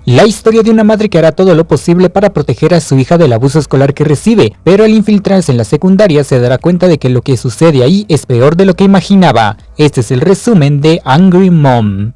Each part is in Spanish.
La historia de una madre que hará todo lo posible para proteger a su hija del abuso escolar que recibe, pero al infiltrarse en la secundaria se dará cuenta de que lo que sucede ahí es peor de lo que imaginaba. Este es el resumen de Angry Mom.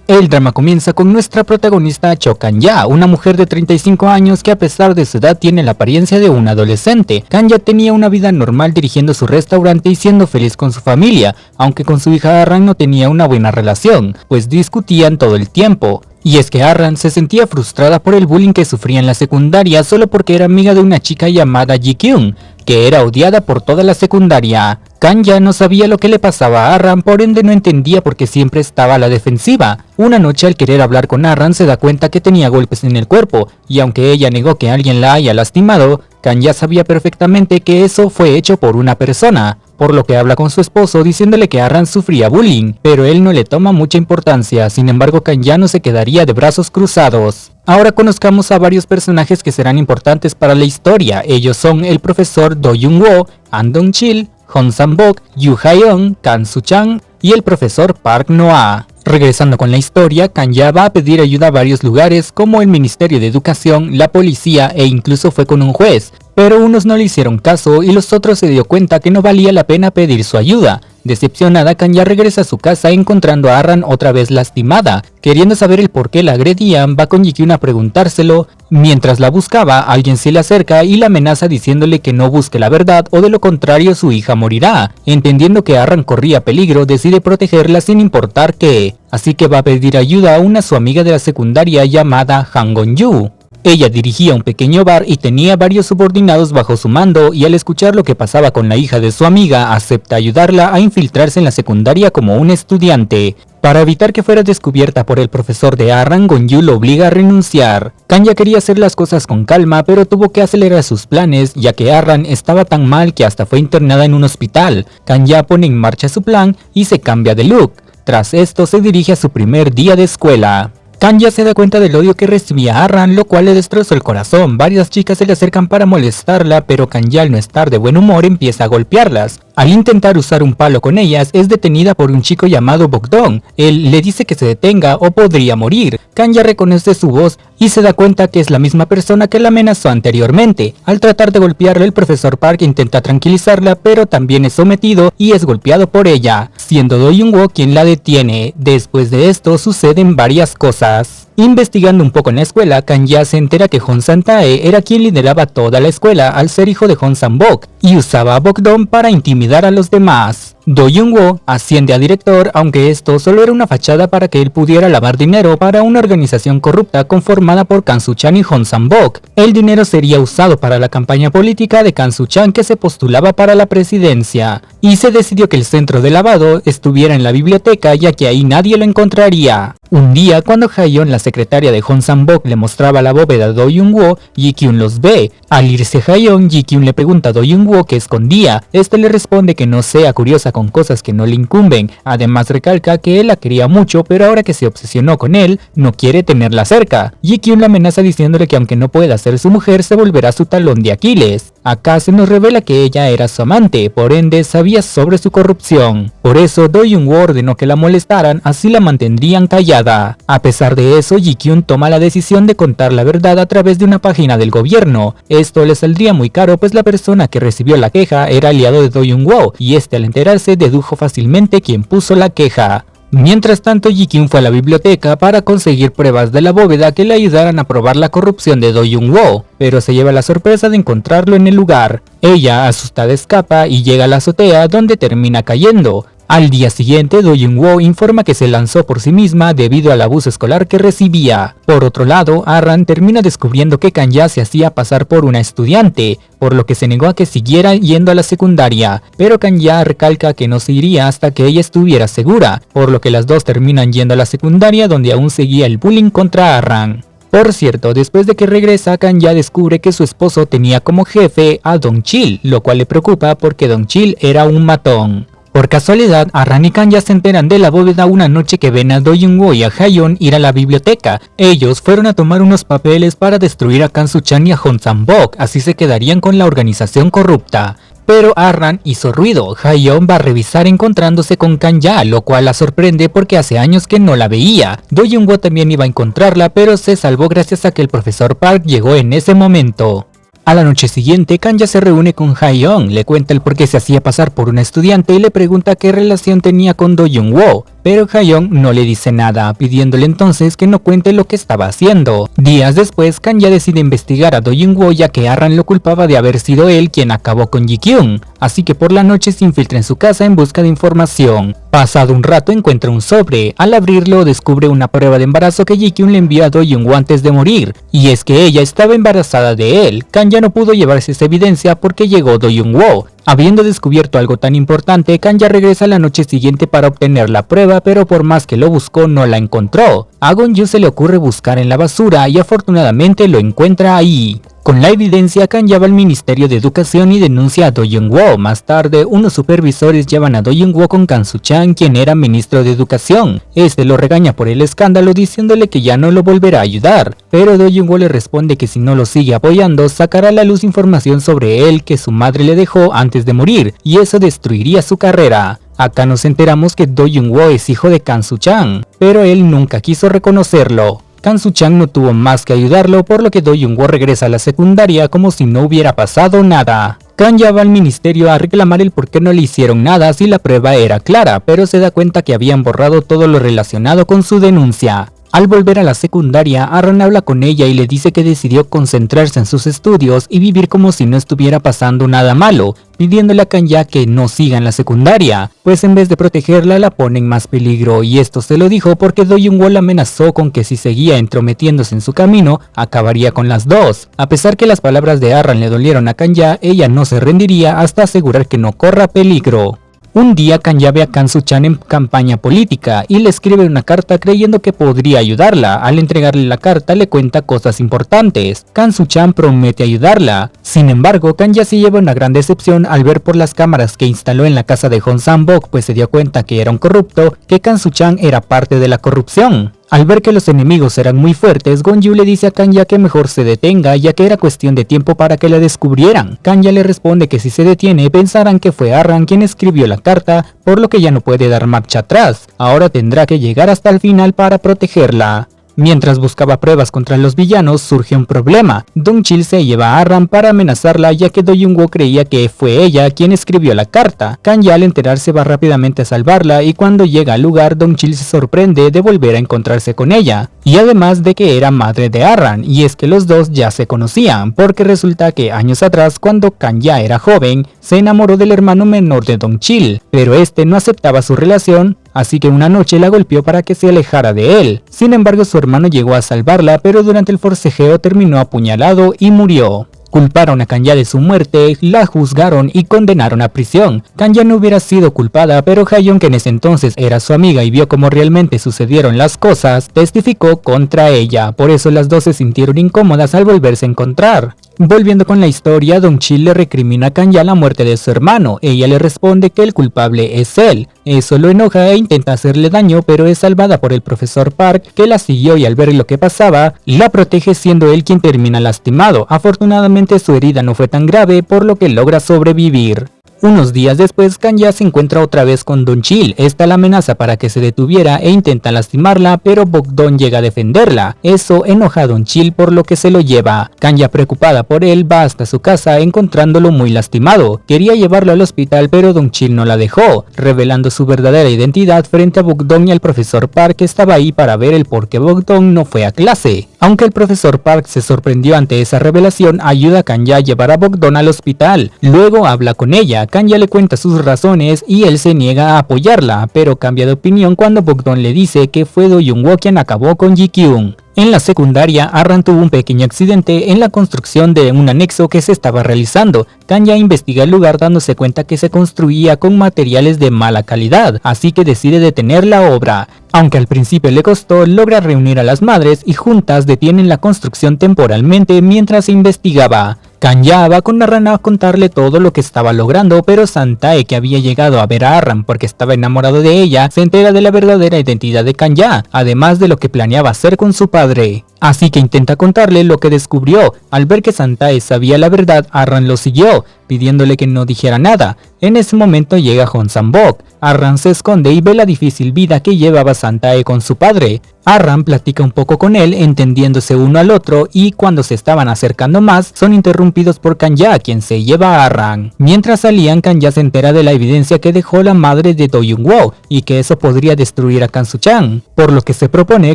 El drama comienza con nuestra protagonista Cho Kang-ya, una mujer de 35 años que a pesar de su edad tiene la apariencia de un adolescente. Kang-ya tenía una vida normal dirigiendo su restaurante y siendo feliz con su familia, aunque con su hija Arran no tenía una buena relación, pues discutían todo el tiempo. Y es que Arran se sentía frustrada por el bullying que sufría en la secundaria solo porque era amiga de una chica llamada Ji-kyun, que era odiada por toda la secundaria. Kang-ya no sabía lo que le pasaba a Arran, por ende no entendía por qué siempre estaba a la defensiva. Una noche al querer hablar con Arran se da cuenta que tenía golpes en el cuerpo, y aunque ella negó que alguien la haya lastimado, Kang-ya sabía perfectamente que eso fue hecho por una persona, por lo que habla con su esposo diciéndole que Arran sufría bullying, pero él no le toma mucha importancia. Sin embargo, Kang-ya no se quedaría de brazos cruzados. Ahora conozcamos a varios personajes que serán importantes para la historia. Ellos son el profesor Do Young-woo, An Dong-chil, Hong Sang-bok, Yu Ha-yeon, Kang Soo-chang y el profesor Park No-ah. Regresando con la historia, Kang-ya va a pedir ayuda a varios lugares como el Ministerio de Educación, la policía e incluso fue con un juez, pero unos no le hicieron caso y los otros se dio cuenta que no valía la pena pedir su ayuda. Decepcionada, Kang-ya regresa a su casa encontrando a Arran otra vez lastimada. Queriendo saber el por qué la agredían, va con Ji-kyun a preguntárselo. Mientras la buscaba, alguien se le acerca y la amenaza diciéndole que no busque la verdad o de lo contrario su hija morirá. Entendiendo que Arran corría peligro, decide protegerla sin importar qué. Así que va a pedir ayuda a una su amiga de la secundaria llamada Han Gon-yu. Ella dirigía un pequeño bar y tenía varios subordinados bajo su mando, y al escuchar lo que pasaba con la hija de su amiga, acepta ayudarla a infiltrarse en la secundaria como un estudiante. Para evitar que fuera descubierta por el profesor de Arran, Gon-yu lo obliga a renunciar. Kang-ya quería hacer las cosas con calma, pero tuvo que acelerar sus planes, ya que Arran estaba tan mal que hasta fue internada en un hospital. Kang-ya pone en marcha su plan y se cambia de look. Tras esto se dirige a su primer día de escuela. Kang-ya se da cuenta del odio que recibía Arran, lo cual le destrozó el corazón. Varias chicas se le acercan para molestarla, pero Kang-ya al no estar de buen humor empieza a golpearlas. Al intentar usar un palo con ellas, es detenida por un chico llamado Bogdong. Él le dice que se detenga o podría morir. Kang-ya reconoce su voz y se da cuenta que es la misma persona que la amenazó anteriormente. Al tratar de golpearla, el profesor Park intenta tranquilizarla, pero también es sometido y es golpeado por ella, siendo Do Young-woo quien la detiene. Después de esto suceden varias cosas. Investigando un poco en la escuela, Kang-ya se entera que Hong Sang-tae era quien lideraba toda la escuela al ser hijo de Hong Sang-bok y usaba a Bogdong para intimidar a los demás. Do Young-woo asciende a director, aunque esto solo era una fachada para que él pudiera lavar dinero para una organización corrupta conformada por Kang Soo-chan y Hong Sang-bok. El dinero sería usado para la campaña política de Kang Soo-chan, que se postulaba para la presidencia, y se decidió que el centro de lavado estuviera en la biblioteca, ya que ahí nadie lo encontraría. Un día, cuando Ha-yeon, la secretaria de Hong Sang-bok, le mostraba la bóveda a Do Young-woo, Ji-kyun los ve. Al irse Ha-yeon, Ji-kyun le pregunta a Do Young-woo qué escondía. Este le responde que no sea curiosa con cosas que no le incumben. Además recalca que él la quería mucho, pero ahora que se obsesionó con él, no quiere tenerla cerca. Ji-kyun la amenaza diciéndole que aunque no pueda ser su mujer, se volverá su talón de Aquiles. Acá se nos revela que ella era su amante, por ende sabía sobre su corrupción. Por eso Do Young-woo ordenó que la molestaran, así la mantendrían callada. A pesar de eso, Ji-kyun toma la decisión de contar la verdad a través de una página del gobierno. Esto le saldría muy caro, pues la persona que recibió la queja era aliado de Do Young-woo, y este al enterarse dedujo fácilmente quién puso la queja. Mientras tanto, Ji-kyun fue a la biblioteca para conseguir pruebas de la bóveda que le ayudaran a probar la corrupción de Do Young-woo, pero se lleva la sorpresa de encontrarlo en el lugar. Ella, asustada, escapa y llega a la azotea, donde termina cayendo. Al día siguiente, Do Young-woo informa que se lanzó por sí misma debido al abuso escolar que recibía. Por otro lado, Arran termina descubriendo que Kang-ya se hacía pasar por una estudiante, por lo que se negó a que siguiera yendo a la secundaria, pero Kang-ya recalca que no se iría hasta que ella estuviera segura, por lo que las dos terminan yendo a la secundaria, donde aún seguía el bullying contra Arran. Por cierto, después de que regresa, Kang-ya descubre que su esposo tenía como jefe a Dong-chil, lo cual le preocupa porque Dong-chil era un matón. Por casualidad, Arran y Kang-ya se enteran de la bóveda una noche que ven a Do Young-woo y a Ha-yeon ir a la biblioteca. Ellos fueron a tomar unos papeles para destruir a Kang Soo-chan y a Hong Sang-bok, así se quedarían con la organización corrupta. pero Arran hizo ruido. Haeyeon va a revisar encontrándose con Kanya, lo cual la sorprende porque hace años que no la veía. Do Jung-woo también iba a encontrarla, pero se salvó gracias a que el profesor Park llegó en ese momento. A la noche siguiente, Kanya se reúne con Haeyeon, le cuenta el por qué se hacía pasar por un estudiante y le pregunta qué relación tenía con Do Jung-woo, pero Haeyeon no le dice nada, pidiéndole entonces que no cuente lo que estaba haciendo. Días después, Kanya decide investigar a Do Jung-woo ya que Arran lo culpaba de haber sido él quien acabó con Ji-kyung, así que por la noche se infiltra en su casa en busca de información. Pasado un rato encuentra un sobre, al abrirlo descubre una prueba de embarazo que Ji-kyung le envió a Do Jung-woo antes de morir, y es que ella estaba embarazada de él. Kanya no pudo llevarse esa evidencia porque llegó Do Jung-woo. Habiendo descubierto algo tan importante, Kanya regresa la noche siguiente para obtener la prueba, pero por más que lo buscó no la encontró. A Gon-yu se le ocurre buscar en la basura y afortunadamente lo encuentra ahí. Con la evidencia, Kanya va al Ministerio de Educación y denuncia a Do Jung-woo. Más tarde, unos supervisores llevan a Do Jung-woo con Kang Soo-chan, quien era ministro de Educación. Este lo regaña por el escándalo diciéndole que ya no lo volverá a ayudar, pero Do Jung-woo le responde que si no lo sigue apoyando, sacará a la luz información sobre él que su madre le dejó antes de morir, y eso destruiría su carrera. Acá nos enteramos que Do Jung-woo es hijo de Kang Soo-chan, pero él nunca quiso reconocerlo. Kang Soo-chan no tuvo más que ayudarlo, por lo que Do Jung-woo regresa a la secundaria como si no hubiera pasado nada. Kanya va al ministerio a reclamar el por qué no le hicieron nada si la prueba era clara, pero se da cuenta que habían borrado todo lo relacionado con su denuncia. Al volver a la secundaria, Arran habla con ella y le dice que decidió concentrarse en sus estudios y vivir como si no estuviera pasando nada malo, pidiéndole a Kanya que no siga en la secundaria, pues en vez de protegerla la pone en más peligro, y esto se lo dijo porque Do Jung-woo la amenazó con que si seguía entrometiéndose en su camino, acabaría con las dos. A pesar que las palabras de Arran le dolieron a Kanya, ella no se rendiría hasta asegurar que no corra peligro. Un día Kanya ve a Kang Soo-chan en campaña política y le escribe una carta creyendo que podría ayudarla. Al entregarle la carta le cuenta cosas importantes. Kang Soo-chan promete ayudarla. Sin embargo, Kanya se lleva una gran decepción al ver por las cámaras que instaló en la casa de Hong Sang-bok, pues se dio cuenta que era un corrupto, que Kang Soo-chan era parte de la corrupción. Al ver que los enemigos eran muy fuertes, Gon-yu le dice a Kanya que mejor se detenga, ya que era cuestión de tiempo para que la descubrieran. Kanya le responde que si se detiene pensarán que fue Arran quien escribió la carta, por lo que ya no puede dar marcha atrás. Ahora tendrá que llegar hasta el final para protegerla. Mientras buscaba pruebas contra los villanos, surge un problema. Dong-chil se lleva a Arran para amenazarla, ya que Do Jung-woo creía que fue ella quien escribió la carta. Kanya al enterarse va rápidamente a salvarla, y cuando llega al lugar, Dong-chil se sorprende de volver a encontrarse con ella. Y además de que era madre de Arran, y es que los dos ya se conocían, porque resulta que años atrás, cuando Kanya era joven, se enamoró del hermano menor de Dong-chil, pero este no aceptaba su relación, así que una noche la golpeó para que se alejara de él. Sin embargo, su hermano llegó a salvarla, pero durante el forcejeo terminó apuñalado y murió. Culparon a Kanya de su muerte, la juzgaron y condenaron a prisión. Kanya no hubiera sido culpada, pero Haeyeon, que en ese entonces era su amiga y vio cómo realmente sucedieron las cosas, testificó contra ella. Por eso las dos se sintieron incómodas al volverse a encontrar. Volviendo con la historia, Dong-chil le recrimina a Kanya la muerte de su hermano. Ella le responde que el culpable es él. Eso lo enoja e intenta hacerle daño, pero es salvada por el profesor Park, que la siguió y al ver lo que pasaba, la protege siendo él quien termina lastimado. Afortunadamente su herida no fue tan grave, por lo que logra sobrevivir. Unos días después, Kanya se encuentra otra vez con Dong-chil. Esta la amenaza para que se detuviera e intenta lastimarla, pero Bok-dong llega a defenderla. Eso enoja a Dong-chil, por lo que se lo lleva. Kanya, preocupada por él, va hasta su casa encontrándolo muy lastimado. Quería llevarlo al hospital, pero Dong-chil no la dejó, revelando su verdadera identidad frente a Bok-dong y al profesor Park, que estaba ahí para ver el por qué Bok-dong no fue a clase. Aunque el profesor Park se sorprendió ante esa revelación, ayuda a Kanya a llevar a Bok-dong al hospital. Luego habla con ella. Kanya le cuenta sus razones y él se niega a apoyarla, pero cambia de opinión cuando Bok-dong le dice que fue Do Jung-woo quien acabó con Ji-kyung. En la secundaria, Arran tuvo un pequeño accidente en la construcción de un anexo que se estaba realizando. Kanya investiga el lugar dándose cuenta que se construía con materiales de mala calidad, así que decide detener la obra. Aunque al principio le costó, logra reunir a las madres y juntas detienen la construcción temporalmente mientras se investigaba. Kanya va con Arran a contarle todo lo que estaba logrando, pero Santae, que había llegado a ver a Arran porque estaba enamorado de ella, se entera de la verdadera identidad de Kanya, además de lo que planeaba hacer con su padre. así que intenta contarle lo que descubrió. Al ver que Santae sabía la verdad, Arran lo siguió, pidiéndole que no dijera nada. En ese momento llega Hong Sang-bok. Arran se esconde y ve la difícil vida que llevaba Santae con su padre. Arran platica un poco con él, entendiéndose uno al otro, y cuando se estaban acercando más, son interrumpidos por Kanya, quien se lleva a Arran. Mientras salían, Kanya se entera de la evidencia que dejó la madre de Do Young-woo, y que eso podría destruir a Kansu-chan, por lo que se propone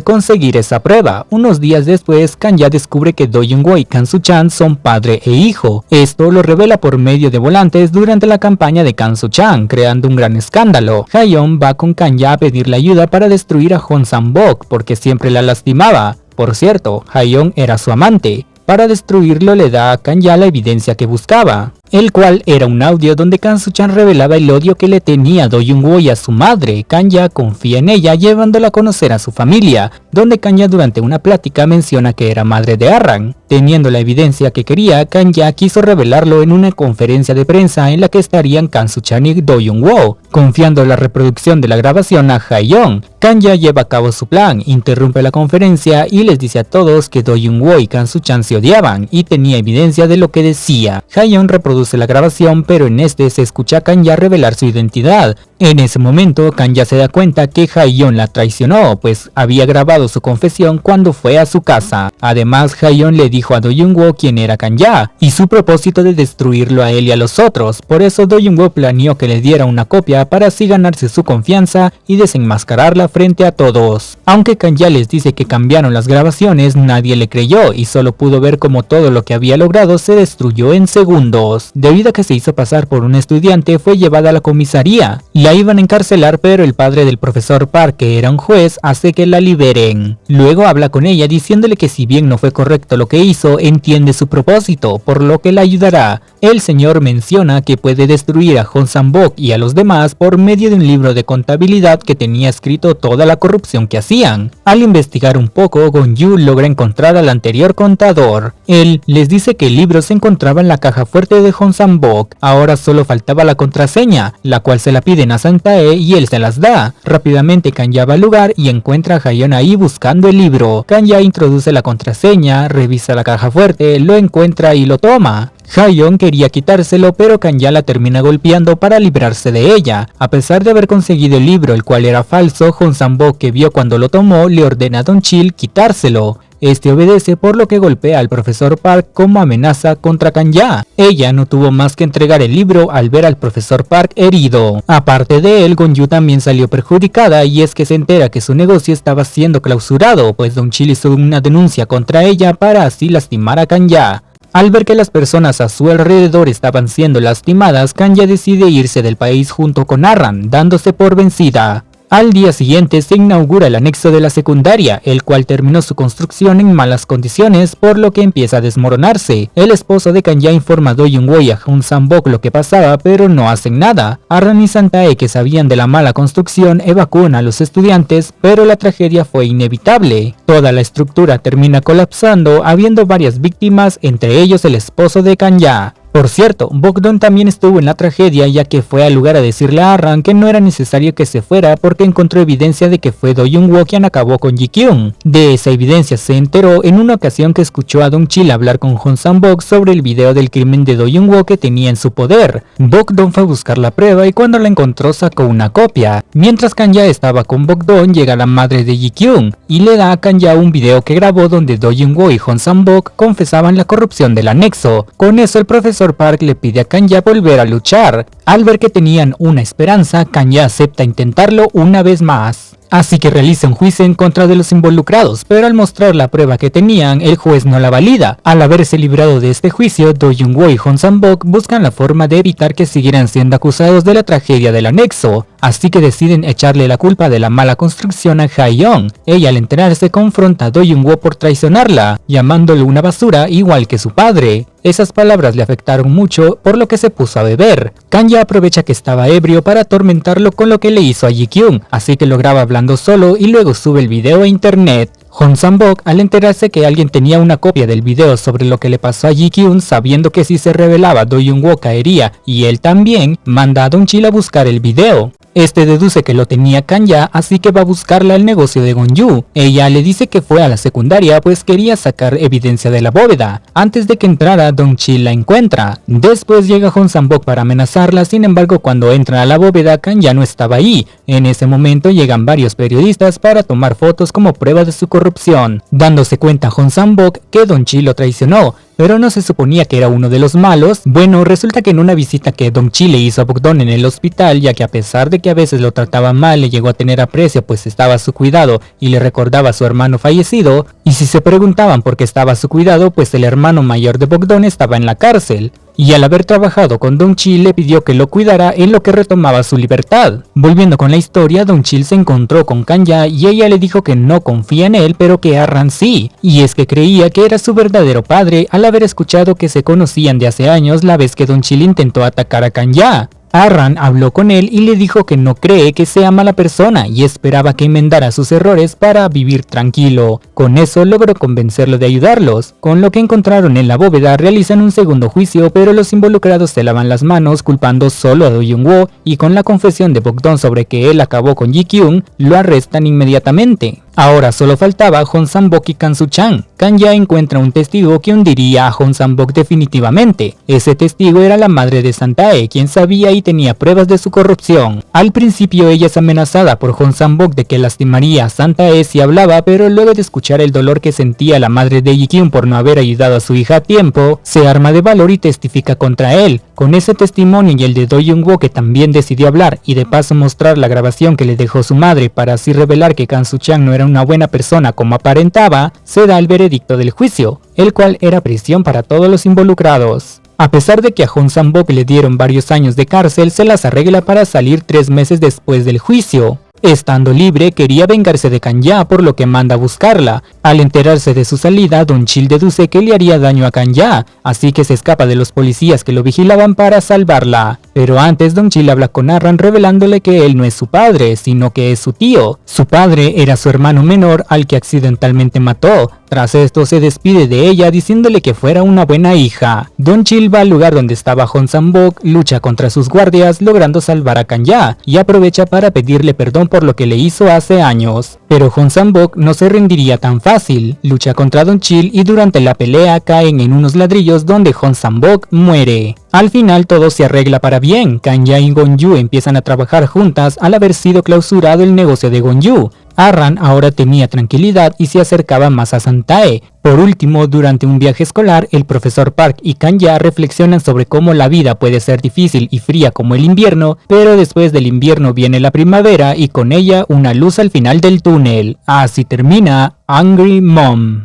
conseguir esa prueba. Unos días después, Kanya descubre que Do Young-woo y Kansu-chan son padre e hijo. Esto lo revela por medio de volantes durante la campaña de Kansu-chan, creando un gran escándalo. Haeyeon va con Kanya a pedirle ayuda para destruir a Hong Sang-bok, porque siempre la lastimaba. Por cierto, Haeyeon era su amante. Para destruirlo le da a Kanya la evidencia que buscaba, el cual era un audio donde Kansu-chan revelaba el odio que le tenía a Do Young-woo y a su madre. Kanya confía en ella, llevándola a conocer a su familia, donde Kanya durante una plática menciona que era madre de Arran. Teniendo la evidencia que quería, Kanya quiso revelarlo en una conferencia de prensa en la que estarían Kansu-chan y Do Young-woo, confiando la reproducción de la grabación a Haeyeon. Kanya lleva a cabo su plan, interrumpe la conferencia y les dice a todos que Do Young-woo y Kansu-chan se odiaban y tenía evidencia de lo que decía. Haeyeon reproduce la grabación, pero en este se escucha a Kanya revelar su identidad. En ese momento, Kanya se da cuenta que Haeyeon la traicionó, pues había grabado su confesión cuando fue a su casa. Además, Haeyeon le dijo a Do Young-woo quién era Kanya y su propósito de destruirlo a él y a los otros. Por eso Do Young-woo planeó que le diera una copia para así ganarse su confianza y desenmascararla frente a todos. Aunque Kanya les dice que cambiaron las grabaciones, nadie le creyó y solo pudo ver cómo todo lo que había logrado se destruyó en segundos. Debido a que se hizo pasar por un estudiante, fue llevada a la comisaría. La iban a encarcelar, pero el padre del profesor Park, que era un juez, hace que la liberen. Luego habla con ella diciéndole que si bien no fue correcto lo que hizo, entiende su propósito, por lo que la ayudará. El señor menciona que puede destruir a Hong Sang-bok y a los demás por medio de un libro de contabilidad que tenía escrito toda la corrupción que hacían. Al investigar un poco, Gon-yu logra encontrar al anterior contador. Él les dice que el libro se encontraba en la caja fuerte de Hong Sang-bok. Ahora solo faltaba la contraseña, la cual se la piden a Santae y él se las da. Rápidamente Kanya va al lugar y encuentra a Haeyeon ahí buscando el libro. Kanya introduce la contraseña, revisa la caja fuerte, lo encuentra y lo toma. Haeyeon quería quitárselo, pero Kanya la termina golpeando para librarse de ella. A pesar de haber conseguido el libro, el cual era falso, Hong Sang-bok, que vio cuando lo tomó, le ordena a Don Chil quitárselo. Este obedece, por lo que golpea al profesor Park como amenaza contra Kanya. Ella no tuvo más que entregar el libro al ver al profesor Park herido. Aparte de él, Gon-yu también salió perjudicada, y es que se entera que su negocio estaba siendo clausurado, pues Don Chil hizo una denuncia contra ella para así lastimar a Kanya. Al ver que las personas a su alrededor estaban siendo lastimadas, Kanya decide irse del país junto con Arran, dándose por vencida. Al día siguiente se inaugura el anexo de la secundaria, el cual terminó su construcción en malas condiciones, por lo que empieza a desmoronarse. El esposo de Kanya informa a Do Young-woo y a Hong Sang-bok lo que pasaba, pero no hacen nada. Arran y Santae, que sabían de la mala construcción, evacúan a los estudiantes, pero la tragedia fue inevitable. Toda la estructura termina colapsando, habiendo varias víctimas, entre ellos el esposo de Kanya. Por cierto, Bok-dong también estuvo en la tragedia, ya que fue al lugar a decirle a Arran que no era necesario que se fuera porque encontró evidencia de que fue Do Young-woo quien acabó con Ji-kyung. De esa evidencia se enteró en una ocasión que escuchó a Dong Chil hablar con Hong Sang-bok sobre el video del crimen de Do Young-woo que tenía en su poder. Bok-dong fue a buscar la prueba y cuando la encontró sacó una copia. Mientras Kanya estaba con Bok-dong, llega la madre de Ji-kyung y le da a Kanya un video que grabó donde Do Young-woo y Hong Sang-bok confesaban la corrupción del anexo. Con eso el profesor Park le pide a Kanya volver a luchar. Al ver que tenían una esperanza, Kanya acepta intentarlo una vez más. Así que realiza un juicio en contra de los involucrados, pero al mostrar la prueba que tenían, el juez no la valida. Al haberse librado de este juicio, Do Young-woo y Hong Sang-bok buscan la forma de evitar que siguieran siendo acusados de la tragedia del anexo, así que deciden echarle la culpa de la mala construcción a Haeyeon. Ella, al enterarse, confronta a Do Young-woo por traicionarla, llamándole una basura igual que su padre. Esas palabras le afectaron mucho, por lo que se puso a beber. Kanya aprovecha que estaba ebrio para atormentarlo con lo que le hizo a Ji-kyung, así que lo graba hablando solo y luego sube el video a internet. Hong Sang-bok, al enterarse que alguien tenía una copia del video sobre lo que le pasó a Ji-kyung, sabiendo que si se revelaba Do Young-woo caería y él también, manda a Dong Chil a buscar el video. Este deduce que lo tenía Kang-ya, así que va a buscarla al negocio de Gon-yu. Ella le dice que fue a la secundaria pues quería sacar evidencia de la bóveda. Antes de que entrara, Dong-chil la encuentra. Después llega Hong Sang-bok para amenazarla, sin embargo cuando entra a la bóveda, Kang-ya no estaba ahí. En ese momento llegan varios periodistas para tomar fotos como prueba de su corrupción. Dándose cuenta Hong Sang-bok que Dong-chil lo traicionó, pero no se suponía que era uno de los malos. Bueno, resulta que en una visita que Dong-chil le hizo a Bogdon en el hospital, ya que a pesar de que a veces lo trataba mal, le llegó a tener aprecio pues estaba a su cuidado y le recordaba a su hermano fallecido, y si se preguntaban por qué estaba a su cuidado, pues el hermano mayor de Bogdon estaba en la cárcel. Y al haber trabajado con Dong-chil le pidió que lo cuidara en lo que retomaba su libertad. Volviendo con la historia, Dong-chil se encontró con Kang-ya y ella le dijo que no confía en él pero que Arran sí, y es que creía que era su verdadero padre al haber escuchado que se conocían de hace años la vez que Dong-chil intentó atacar a Kang-ya. Arran habló con él y le dijo que no cree que sea mala persona y esperaba que enmendara sus errores para vivir tranquilo. Con eso logró convencerlo de ayudarlos. Con lo que encontraron en la bóveda realizan un segundo juicio, pero los involucrados se lavan las manos culpando solo a Do Young-woo, y con la confesión de Bogdon sobre que él acabó con Ji-kyung, lo arrestan inmediatamente. Ahora solo faltaba Hong Sang-bok y Kang Soo-chang. Kang-ya encuentra un testigo que hundiría a Hong Sang-bok definitivamente. Ese testigo era la madre de Sang-tae, quien sabía y tenía pruebas de su corrupción. Al principio ella es amenazada por Hong Sang-bok de que lastimaría a Sang-tae si hablaba, pero luego de escuchar el dolor que sentía la madre de Ji-kyung por no haber ayudado a su hija a tiempo, se arma de valor y testifica contra él. Con ese testimonio y el de Do Young-woo, que también decidió hablar y de paso mostrar la grabación que le dejó su madre para así revelar que Kang Soo-chang no era una buena persona como aparentaba, se da el veredicto del juicio, el cual era prisión para todos los involucrados. A pesar de que a Hong Sang-bok le dieron varios años de cárcel, se las arregla para salir 3 meses después del juicio. Estando libre, quería vengarse de Kang-ya, por lo que manda a buscarla. Al enterarse de su salida, Dong-chil deduce que le haría daño a Kang-ya, así que se escapa de los policías que lo vigilaban para salvarla. Pero antes Dong-chil habla con Arran revelándole que él no es su padre, sino que es su tío. Su padre era su hermano menor al que accidentalmente mató. Tras esto se despide de ella diciéndole que fuera una buena hija. Dong-chil va al lugar donde estaba Hong Sang-bok, lucha contra sus guardias logrando salvar a Kang-ya y aprovecha para pedirle perdón por lo que le hizo hace años. Pero Hong Sang-bok no se rendiría tan fácil, lucha contra Dong-chil y durante la pelea caen en unos ladrillos donde Hong Sang-bok muere. Al final todo se arregla para bien, Kang-ya y Gon-yu empiezan a trabajar juntas al haber sido clausurado el negocio de Gon-yu. Arran ahora tenía tranquilidad y se acercaba más a Sang-tae. Por último, durante un viaje escolar, el profesor Park y Kang-ya reflexionan sobre cómo la vida puede ser difícil y fría como el invierno, pero después del invierno viene la primavera y con ella una luz al final del túnel. Así termina Angry Mom.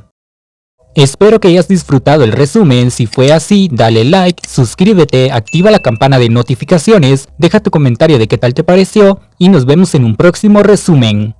Espero que hayas disfrutado el resumen. Si fue así, dale like, suscríbete, activa la campana de notificaciones, deja tu comentario de qué tal te pareció y nos vemos en un próximo resumen.